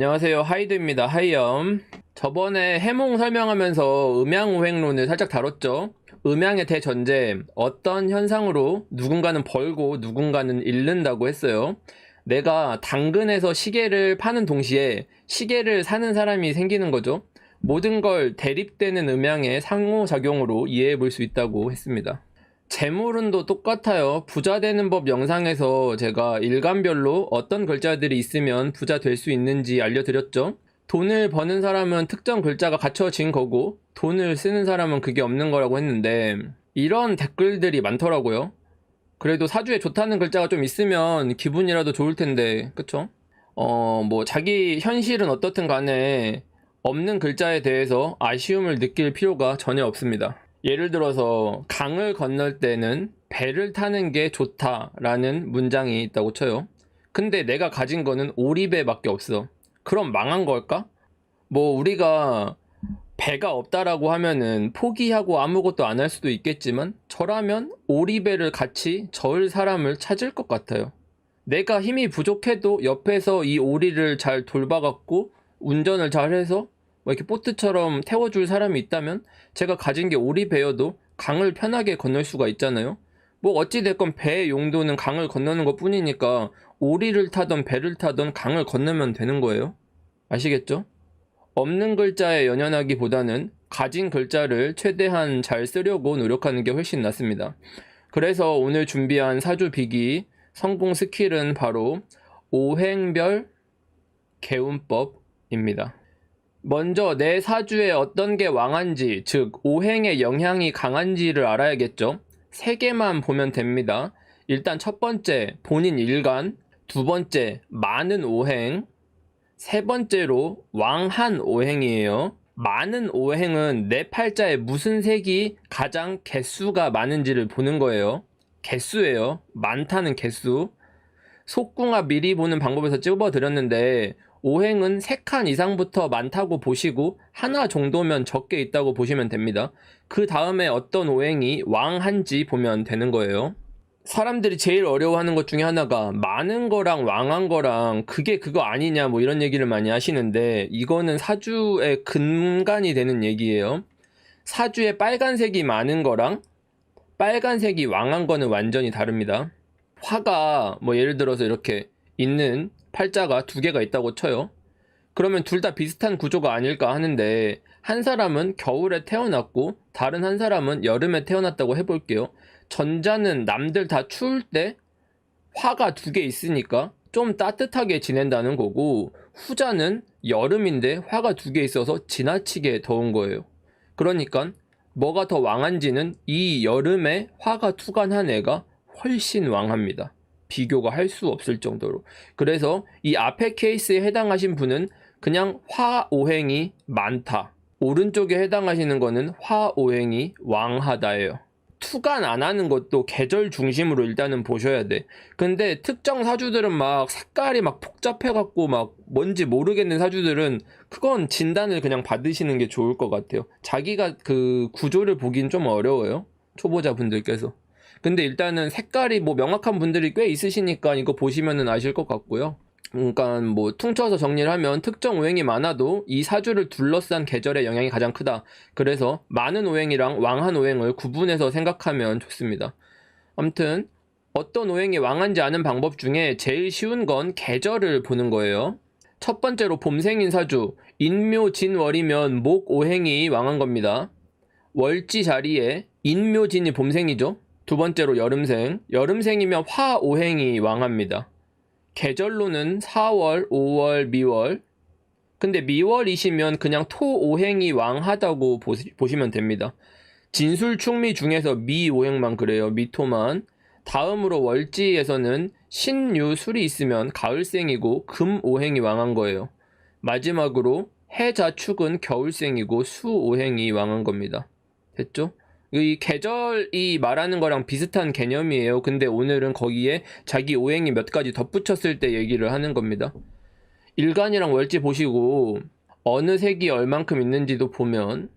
안녕하세요. 하이드입니다. 하이엄. 저번에 해몽 설명하면서 음양오행론을 살짝 다뤘죠. 음양의 대전제, 어떤 현상으로 누군가는 벌고 누군가는 잃는다고 했어요. 내가 당근에서 시계를 파는 동시에 시계를 사는 사람이 생기는 거죠. 모든 걸 대립되는 음양의 상호작용으로 이해해 볼 수 있다고 했습니다. 재물운도 똑같아요. 부자 되는 법 영상에서 제가 일간별로 어떤 글자들이 있으면 부자 될 수 있는지 알려드렸죠. 돈을 버는 사람은 특정 글자가 갖춰진 거고 돈을 쓰는 사람은 그게 없는 거라고 했는데 이런 댓글들이 많더라고요. 그래도 사주에 좋다는 글자가 좀 있으면 기분이라도 좋을 텐데, 그쵸? 자기 현실은 어떻든 간에 없는 글자에 대해서 아쉬움을 느낄 필요가 전혀 없습니다. 예를 들어서 강을 건널 때는 배를 타는 게 좋다라는 문장이 있다고 쳐요. 근데 내가 가진 거는 오리배밖에 없어. 그럼 망한 걸까? 우리가 배가 없다라고 하면은 포기하고 아무것도 안 할 수도 있겠지만 저라면 오리배를 같이 저을 사람을 찾을 것 같아요. 내가 힘이 부족해도 옆에서 이 오리를 잘 돌봐갖고 운전을 잘해서 이렇게 보트처럼 태워줄 사람이 있다면 제가 가진 게 오리배여도 강을 편하게 건널 수가 있잖아요. 어찌됐건 배의 용도는 강을 건너는 것 뿐이니까 오리를 타던 배를 타던 강을 건너면 되는 거예요. 아시겠죠? 없는 글자에 연연하기보다는 가진 글자를 최대한 잘 쓰려고 노력하는 게 훨씬 낫습니다. 그래서 오늘 준비한 사주 비기 성공 스킬은 바로 오행별 개운법입니다. 먼저 내 사주에 어떤 게 왕한지, 즉 오행의 영향이 강한지를 알아야겠죠. 세 개만 보면 됩니다. 일단 첫 번째, 본인 일간. 두 번째, 많은 오행. 세 번째로 왕한 오행이에요. 많은 오행은 내 팔자에 무슨 색이 가장 개수가 많은지를 보는 거예요. 개수예요. 많다는 개수. 속궁합 미리 보는 방법에서 찝어드렸는데 오행은 3칸 이상부터 많다고 보시고 하나 정도면 적게 있다고 보시면 됩니다. 그 다음에 어떤 오행이 왕한지 보면 되는 거예요. 사람들이 제일 어려워하는 것 중에 하나가 많은 거랑 왕한 거랑 그게 그거 아니냐 이런 얘기를 많이 하시는데 이거는 사주의 근간이 되는 얘기예요. 사주에 빨간색이 많은 거랑 빨간색이 왕한 거는 완전히 다릅니다. 화가 예를 들어서 이렇게 있는 팔자가 2개가 있다고 쳐요. 그러면 둘 다 비슷한 구조가 아닐까 하는데 한 사람은 겨울에 태어났고 다른 한 사람은 여름에 태어났다고 해볼게요. 전자는 남들 다 추울 때 화가 2개 있으니까 좀 따뜻하게 지낸다는 거고 후자는 여름인데 화가 2개 있어서 지나치게 더운 거예요. 그러니까 뭐가 더 왕한지는 이 여름에 화가 투간한 애가 훨씬 왕합니다. 비교가 할 수 없을 정도로. 그래서 이 앞에 케이스에 해당하신 분은 그냥 화오행이 많다. 오른쪽에 해당하시는 거는 화오행이 왕하다예요. 투간 안 하는 것도 계절 중심으로 일단은 보셔야 돼. 근데 특정 사주들은 색깔이 복잡해갖고 뭔지 모르겠는 사주들은 그건 진단을 그냥 받으시는 게 좋을 것 같아요. 자기가 그 구조를 보긴 좀 어려워요. 초보자분들께서. 근데 일단은 색깔이 명확한 분들이 꽤 있으시니까 이거 보시면은 아실 것 같고요. 그러니까 퉁쳐서 정리를 하면 특정 오행이 많아도 이 사주를 둘러싼 계절의 영향이 가장 크다. 그래서 많은 오행이랑 왕한 오행을 구분해서 생각하면 좋습니다. 아무튼 어떤 오행이 왕한지 아는 방법 중에 제일 쉬운 건 계절을 보는 거예요. 첫 번째로 봄생인 사주, 인묘진월이면 목 오행이 왕한 겁니다. 월지 자리에 인묘진이 봄생이죠. 두 번째로 여름생, 여름생이면 화오행이 왕합니다. 계절로는 4월, 5월, 미월. 근데 미월이시면 그냥 토오행이 왕하다고 보시면 됩니다. 진술충미 중에서 미오행만 그래요. 미토만. 다음으로 월지에서는 신유술이 있으면 가을생이고 금오행이 왕한 거예요. 마지막으로 해자축은 겨울생이고 수오행이 왕한 겁니다. 됐죠? 이 계절이 말하는 거랑 비슷한 개념이에요. 근데 오늘은 거기에 자기 오행이 몇 가지 덧붙였을 때 얘기를 하는 겁니다. 일간이랑 월지 보시고 어느 색이 얼만큼 있는지도 보면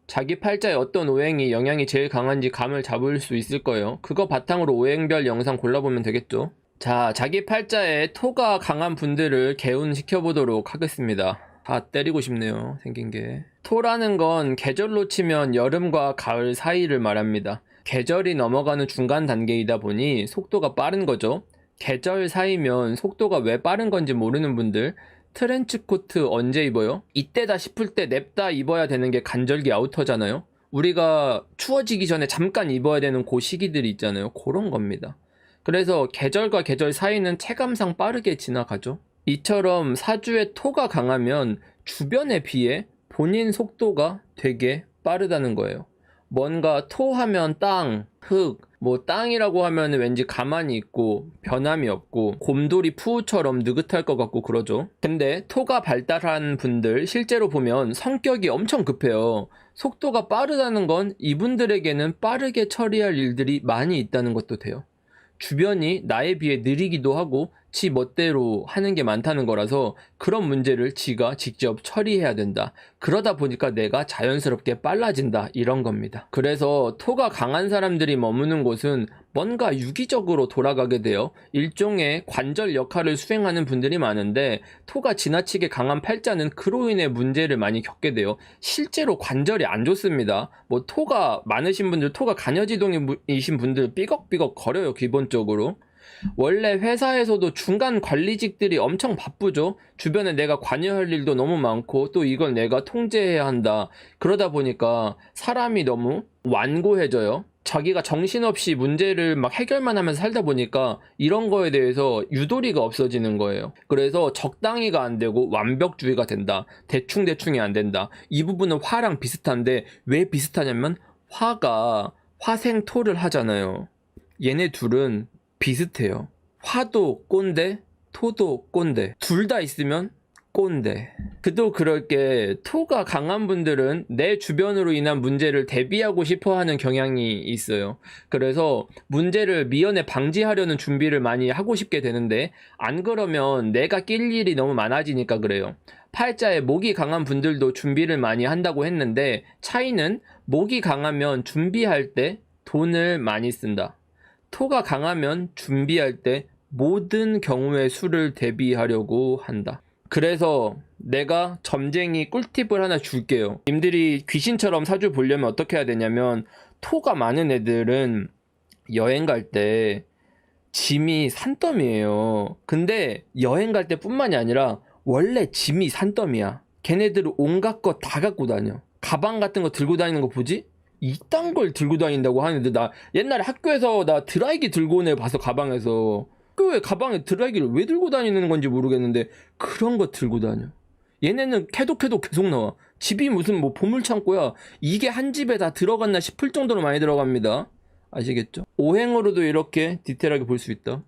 자기 팔자에 어떤 오행이 영향이 제일 강한지 감을 잡을 수 있을 거예요. 그거 바탕으로 오행별 영상 골라보면 되겠죠. 자, 자기 팔자에 토가 강한 분들을 개운시켜보도록 하겠습니다. 다 때리고 싶네요, 생긴 게. 토라는 건 계절로 치면 여름과 가을 사이를 말합니다. 계절이 넘어가는 중간 단계이다 보니 속도가 빠른 거죠. 계절 사이면 속도가 왜 빠른 건지 모르는 분들, 트렌치코트 언제 입어요? 이때다 싶을 때 냅다 입어야 되는 게 간절기 아우터잖아요. 우리가 추워지기 전에 잠깐 입어야 되는 그 시기들이 있잖아요. 그런 겁니다. 그래서 계절과 계절 사이는 체감상 빠르게 지나가죠. 이처럼 사주의 토가 강하면 주변에 비해 본인 속도가 되게 빠르다는 거예요. 뭔가 토하면 땅, 흙, 뭐 땅이라고 하면 왠지 가만히 있고 변함이 없고 곰돌이 푸우처럼 느긋할 것 같고 그러죠. 근데 토가 발달한 분들 실제로 보면 성격이 엄청 급해요. 속도가 빠르다는 건 이분들에게는 빠르게 처리할 일들이 많이 있다는 것도 돼요. 주변이 나에 비해 느리기도 하고 지 멋대로 하는 게 많다는 거라서 그런 문제를 지가 직접 처리해야 된다. 그러다 보니까 내가 자연스럽게 빨라진다. 이런 겁니다. 그래서 토가 강한 사람들이 머무는 곳은 뭔가 유기적으로 돌아가게 돼요. 일종의 관절 역할을 수행하는 분들이 많은데 토가 지나치게 강한 팔자는 그로 인해 문제를 많이 겪게 돼요. 실제로 관절이 안 좋습니다. 뭐 토가 많으신 분들, 토가 간여지동이신 분들 삐걱삐걱 거려요, 기본적으로. 원래 회사에서도 중간 관리직들이 엄청 바쁘죠. 주변에 내가 관여할 일도 너무 많고 또 이걸 내가 통제해야 한다. 그러다 보니까 사람이 너무 완고해져요. 자기가 정신없이 문제를 막 해결만 하면서 살다 보니까 이런 거에 대해서 유도리가 없어지는 거예요. 그래서 적당히가 안 되고 완벽주의가 된다. 대충대충이 안 된다. 이 부분은 화랑 비슷한데 왜 비슷하냐면 화가 화생토를 하잖아요. 얘네 둘은 비슷해요. 화도 꼰대, 토도 꼰대. 둘 다 있으면 꼰대. 그도 그럴 게 토가 강한 분들은 내 주변으로 인한 문제를 대비하고 싶어 하는 경향이 있어요. 그래서 문제를 미연에 방지하려는 준비를 많이 하고 싶게 되는데 안 그러면 내가 낄 일이 너무 많아지니까 그래요. 팔자에 목이 강한 분들도 준비를 많이 한다고 했는데 차이는 목이 강하면 준비할 때 돈을 많이 쓴다. 토가 강하면 준비할 때 모든 경우의 수를 대비하려고 한다. 그래서 내가 점쟁이 꿀팁을 하나 줄게요. 님들이 귀신처럼 사주 보려면 어떻게 해야 되냐면 토가 많은 애들은 여행 갈 때 짐이 산더미예요. 근데 여행 갈 때뿐만이 아니라 원래 짐이 산더미야. 걔네들은 온갖 거 다 갖고 다녀. 가방 같은 거 들고 다니는 거 보지? 이딴 걸 들고 다닌다고 하는데 나 옛날에 학교에서 나 드라이기 들고 온 애 봐서 가방에서 학교에 가방에 드라이기를 왜 들고 다니는 건지 모르겠는데 그런 거 들고 다녀. 얘네는 캐도 계속 나와. 집이 무슨 뭐 보물창고야. 이게 한 집에 다 들어갔나 싶을 정도로 많이 들어갑니다. 아시겠죠? 오행으로도 이렇게 디테일하게 볼 수 있다.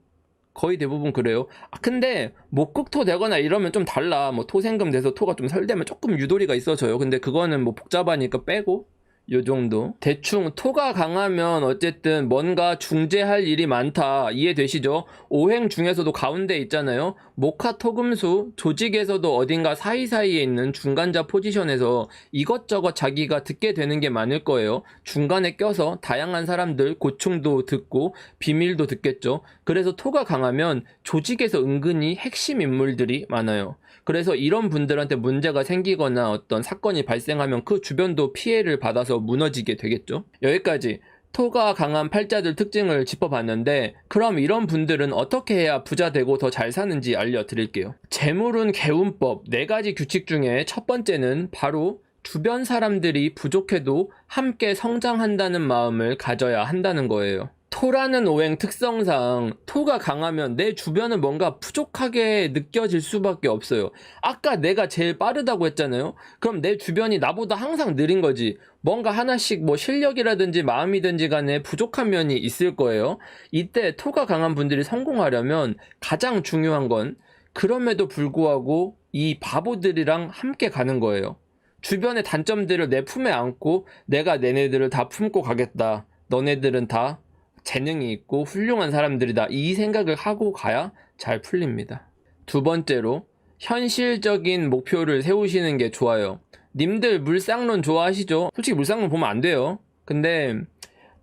거의 대부분 그래요. 근데 목극토 되거나 이러면 좀 달라. 뭐 토생금 돼서 토가 좀 설되면 조금 유도리가 있어져요. 근데 그거는 뭐 복잡하니까 빼고 요 정도. 대충 토가 강하면 어쨌든 뭔가 중재할 일이 많다. 이해되시죠? 오행 중에서도 가운데 있잖아요. 목화 토금수 조직에서도 어딘가 사이사이에 있는 중간자 포지션에서 이것저것 자기가 듣게 되는 게 많을 거예요. 중간에 껴서 다양한 사람들 고충도 듣고 비밀도 듣겠죠. 그래서 토가 강하면 조직에서 은근히 핵심 인물들이 많아요. 그래서 이런 분들한테 문제가 생기거나 어떤 사건이 발생하면 그 주변도 피해를 받아서 무너지게 되겠죠. 여기까지 토가 강한 팔자들 특징을 짚어봤는데 그럼 이런 분들은 어떻게 해야 부자 되고 더 잘 사는지 알려드릴게요. 재물운 개운법 4가지 규칙 중에 첫 번째는 바로 주변 사람들이 부족해도 함께 성장한다는 마음을 가져야 한다는 거예요. 토라는 오행 특성상 토가 강하면 내 주변은 뭔가 부족하게 느껴질 수밖에 없어요. 아까 내가 제일 빠르다고 했잖아요. 그럼 내 주변이 나보다 항상 느린 거지. 뭔가 하나씩 뭐 실력이라든지 마음이든지 간에 부족한 면이 있을 거예요. 이때 토가 강한 분들이 성공하려면 가장 중요한 건 그럼에도 불구하고 이 바보들이랑 함께 가는 거예요. 주변의 단점들을 내 품에 안고 내가 얘네들을 다 품고 가겠다. 너네들은 다 재능이 있고 훌륭한 사람들이다. 이 생각을 하고 가야 잘 풀립니다. 두 번째로 현실적인 목표를 세우시는 게 좋아요. 님들 물상론 좋아하시죠? 솔직히 물상론 보면 안 돼요. 근데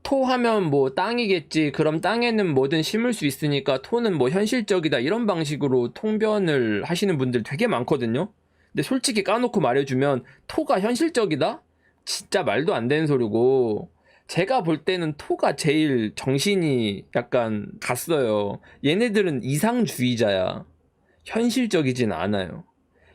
토하면 뭐 땅이겠지. 그럼 땅에는 뭐든 심을 수 있으니까 토는 뭐 현실적이다. 이런 방식으로 통변을 하시는 분들 되게 많거든요. 근데 솔직히 까놓고 말해주면 토가 현실적이다? 진짜 말도 안 되는 소리고, 제가 볼 때는 토가 제일 정신이 약간 갔어요. 얘네들은 이상주의자야. 현실적이진 않아요.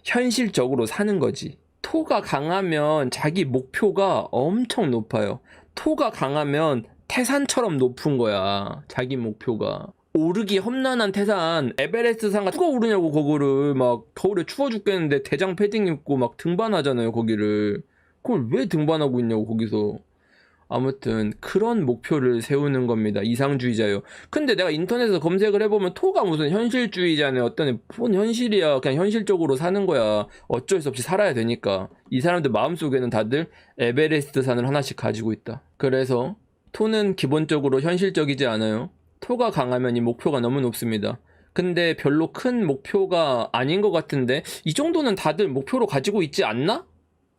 현실적으로 사는 거지. 토가 강하면 자기 목표가 엄청 높아요. 토가 강하면 태산처럼 높은 거야. 자기 목표가. 오르기 험난한 태산, 에베레스트 산 누가 오르냐고. 거기를 막 겨울에 추워 죽겠는데 대장 패딩 입고 막 등반하잖아요, 거기를. 그걸 왜 등반하고 있냐고, 거기서. 아무튼 그런 목표를 세우는 겁니다. 이상주의자요. 근데 내가 인터넷에서 검색을 해보면 토가 무슨 현실주의자네. 뭔 현실이야. 그냥 현실적으로 사는 거야. 어쩔 수 없이 살아야 되니까. 이 사람들 마음속에는 다들 에베레스트 산을 하나씩 가지고 있다. 그래서 토는 기본적으로 현실적이지 않아요. 토가 강하면 이 목표가 너무 높습니다. 근데 별로 큰 목표가 아닌 것 같은데 이 정도는 다들 목표로 가지고 있지 않나?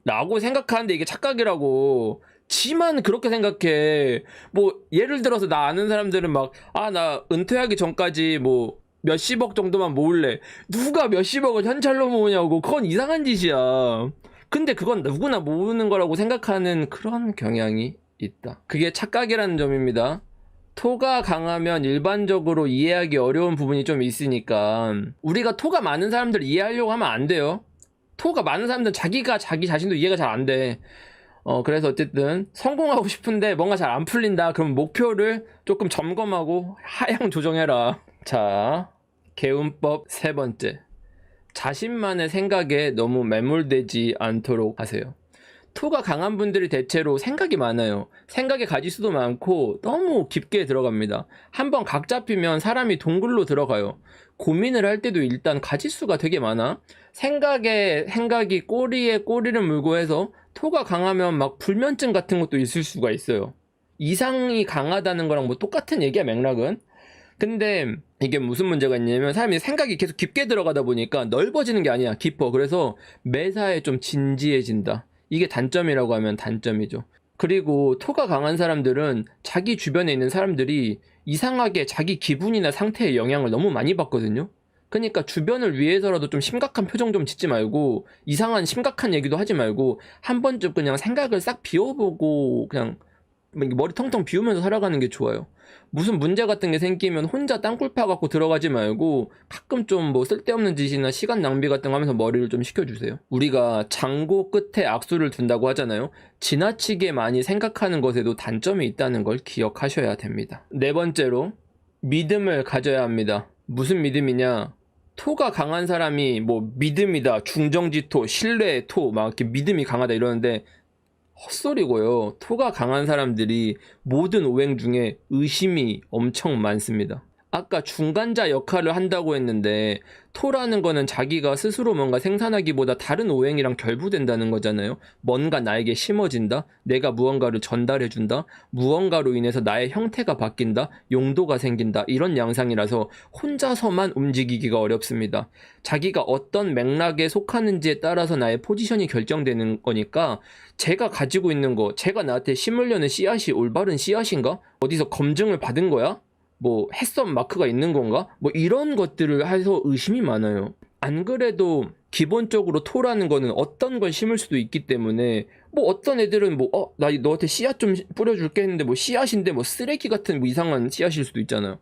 라고 생각하는데 이게 착각이라고. 지만 그렇게 생각해. 뭐 예를 들어서 나 아는 사람들은 막 나 은퇴하기 전까지 뭐 몇십억 정도만 모을래. 누가 몇십억을 현찰로 모으냐고. 그건 이상한 짓이야. 근데 그건 누구나 모으는 거라고 생각하는 그런 경향이 있다. 그게 착각이라는 점입니다. 토가 강하면 일반적으로 이해하기 어려운 부분이 좀 있으니까 우리가 토가 많은 사람들 이해하려고 하면 안 돼요. 토가 많은 사람들은 자기가 자기 자신도 이해가 잘 안 돼. 그래서 어쨌든 성공하고 싶은데 뭔가 잘 안 풀린다. 그럼 목표를 조금 점검하고 하향 조정해라. 자, 개운법 세 번째. 자신만의 생각에 너무 매몰되지 않도록 하세요. 토가 강한 분들이 대체로 생각이 많아요. 생각의 가지수도 많고 너무 깊게 들어갑니다. 한번 각 잡히면 사람이 동굴로 들어가요. 고민을 할 때도 일단 가지수가 되게 많아. 생각이 꼬리에 꼬리를 물고 해서 토가 강하면 막 불면증 같은 것도 있을 수가 있어요. 이상이 강하다는 거랑 뭐 똑같은 얘기야, 맥락은. 근데 이게 무슨 문제가 있냐면 사람이 생각이 계속 깊게 들어가다 보니까 넓어지는 게 아니야, 깊어. 그래서 매사에 좀 진지해진다. 이게 단점이라고 하면 단점이죠. 그리고 토가 강한 사람들은 자기 주변에 있는 사람들이 이상하게 자기 기분이나 상태에 영향을 너무 많이 받거든요. 그러니까 주변을 위해서라도 좀 심각한 표정 좀 짓지 말고 이상한 심각한 얘기도 하지 말고 한 번쯤 그냥 생각을 싹 비워보고 그냥 머리 텅텅 비우면서 살아가는 게 좋아요. 무슨 문제 같은 게 생기면 혼자 땅굴 파갖고 들어가지 말고 가끔 좀 뭐 쓸데없는 짓이나 시간 낭비 같은 거 하면서 머리를 좀 식혀주세요. 우리가 장고 끝에 악수를 둔다고 하잖아요. 지나치게 많이 생각하는 것에도 단점이 있다는 걸 기억하셔야 됩니다. 네 번째로 믿음을 가져야 합니다. 무슨 믿음이냐? 토가 강한 사람이 뭐 믿음이다, 중정지토, 신뢰의 토, 막 이렇게 믿음이 강하다 이러는데 헛소리고요. 토가 강한 사람들이 모든 오행 중에 의심이 엄청 많습니다. 아까 중간자 역할을 한다고 했는데 토라는 거는 자기가 스스로 뭔가 생산하기보다 다른 오행이랑 결부된다는 거잖아요. 뭔가 나에게 심어진다. 내가 무언가를 전달해준다. 무언가로 인해서 나의 형태가 바뀐다. 용도가 생긴다. 이런 양상이라서 혼자서만 움직이기가 어렵습니다. 자기가 어떤 맥락에 속하는지에 따라서 나의 포지션이 결정되는 거니까 제가 가지고 있는 거, 제가 나한테 심으려는 씨앗이 올바른 씨앗인가? 어디서 검증을 받은 거야? 뭐 햇선 마크가 있는 건가? 뭐 이런 것들을 해서 의심이 많아요. 안 그래도 기본적으로 토라는 거는 어떤 걸 심을 수도 있기 때문에 뭐 어떤 애들은 뭐 나 너한테 씨앗 좀 뿌려줄게 했는데 뭐 씨앗인데 뭐 쓰레기 같은 뭐 이상한 씨앗일 수도 있잖아요.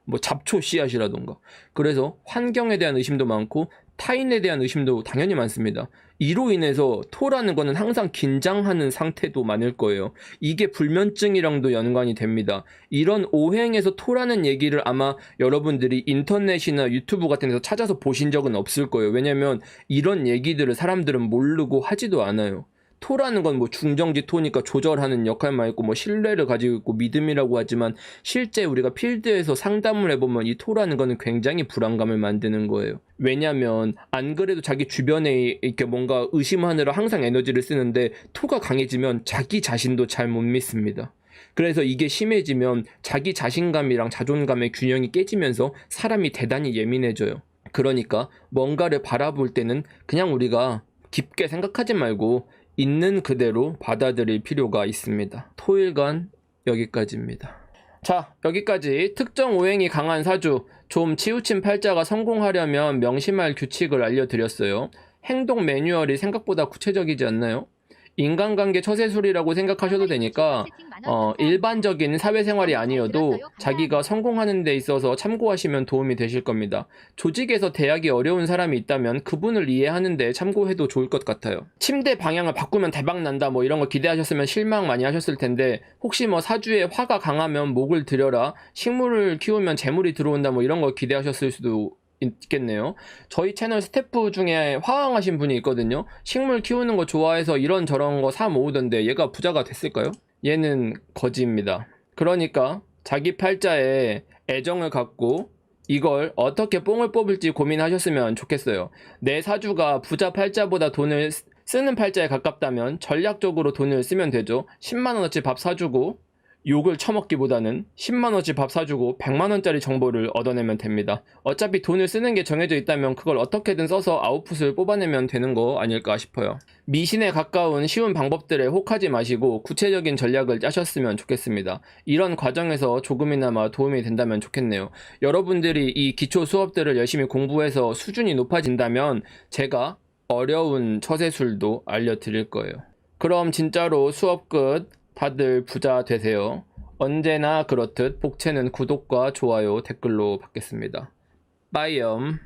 뭐 잡초 씨앗이라던가. 그래서 환경에 대한 의심도 많고 타인에 대한 의심도 당연히 많습니다. 이로 인해서 토라는 거는 항상 긴장하는 상태도 많을 거예요. 이게 불면증이랑도 연관이 됩니다. 이런 오행에서 토라는 얘기를 아마 여러분들이 인터넷이나 유튜브 같은 데서 찾아서 보신 적은 없을 거예요. 왜냐면 이런 얘기들을 사람들은 모르고 하지도 않아요. 토라는 건 뭐 중정지 토니까 조절하는 역할만 있고 뭐 신뢰를 가지고 있고 믿음이라고 하지만 실제 우리가 필드에서 상담을 해보면 이 토라는 거는 굉장히 불안감을 만드는 거예요. 왜냐면 안 그래도 자기 주변에 이렇게 뭔가 의심하느라 항상 에너지를 쓰는데 토가 강해지면 자기 자신도 잘 못 믿습니다. 그래서 이게 심해지면 자기 자신감이랑 자존감의 균형이 깨지면서 사람이 대단히 예민해져요. 그러니까 뭔가를 바라볼 때는 그냥 우리가 깊게 생각하지 말고 있는 그대로 받아들일 필요가 있습니다. 토일간 여기까지입니다. 자, 여기까지 특정 오행이 강한 사주, 좀 치우친 팔자가 성공하려면 명심할 규칙을 알려드렸어요. 행동 매뉴얼이 생각보다 구체적이지 않나요? 인간관계 처세술이라고 생각하셔도 되니까 일반적인 사회생활이 아니어도 자기가 성공하는 데 있어서 참고하시면 도움이 되실 겁니다. 조직에서 대하기 어려운 사람이 있다면 그분을 이해하는 데 참고해도 좋을 것 같아요. 침대 방향을 바꾸면 대박 난다 뭐 이런 거 기대하셨으면 실망 많이 하셨을 텐데, 혹시 뭐 사주에 화가 강하면 목을 들여라, 식물을 키우면 재물이 들어온다 뭐 이런 거 기대하셨을 수도 있겠네요. 저희 채널 스태프 중에 화왕하신 분이 있거든요. 식물 키우는 거 좋아해서 이런저런 거 사 모으던데 얘가 부자가 됐을까요? 얘는 거지입니다. 그러니까 자기 팔자에 애정을 갖고 이걸 어떻게 뽕을 뽑을지 고민하셨으면 좋겠어요. 내 사주가 부자 팔자보다 돈을 쓰는 팔자에 가깝다면 전략적으로 돈을 쓰면 되죠. 10만원어치 밥 사주고 욕을 처먹기보다는 10만원어치 밥 사주고 100만원짜리 정보를 얻어내면 됩니다. 어차피 돈을 쓰는 게 정해져 있다면 그걸 어떻게든 써서 아웃풋을 뽑아내면 되는 거 아닐까 싶어요. 미신에 가까운 쉬운 방법들에 혹하지 마시고 구체적인 전략을 짜셨으면 좋겠습니다. 이런 과정에서 조금이나마 도움이 된다면 좋겠네요. 여러분들이 이 기초 수업들을 열심히 공부해서 수준이 높아진다면 제가 어려운 처세술도 알려드릴 거예요. 그럼 진짜로 수업 끝. 다들 부자 되세요. 언제나 그렇듯 복채는 구독과 좋아요, 댓글로 받겠습니다. 빠이염.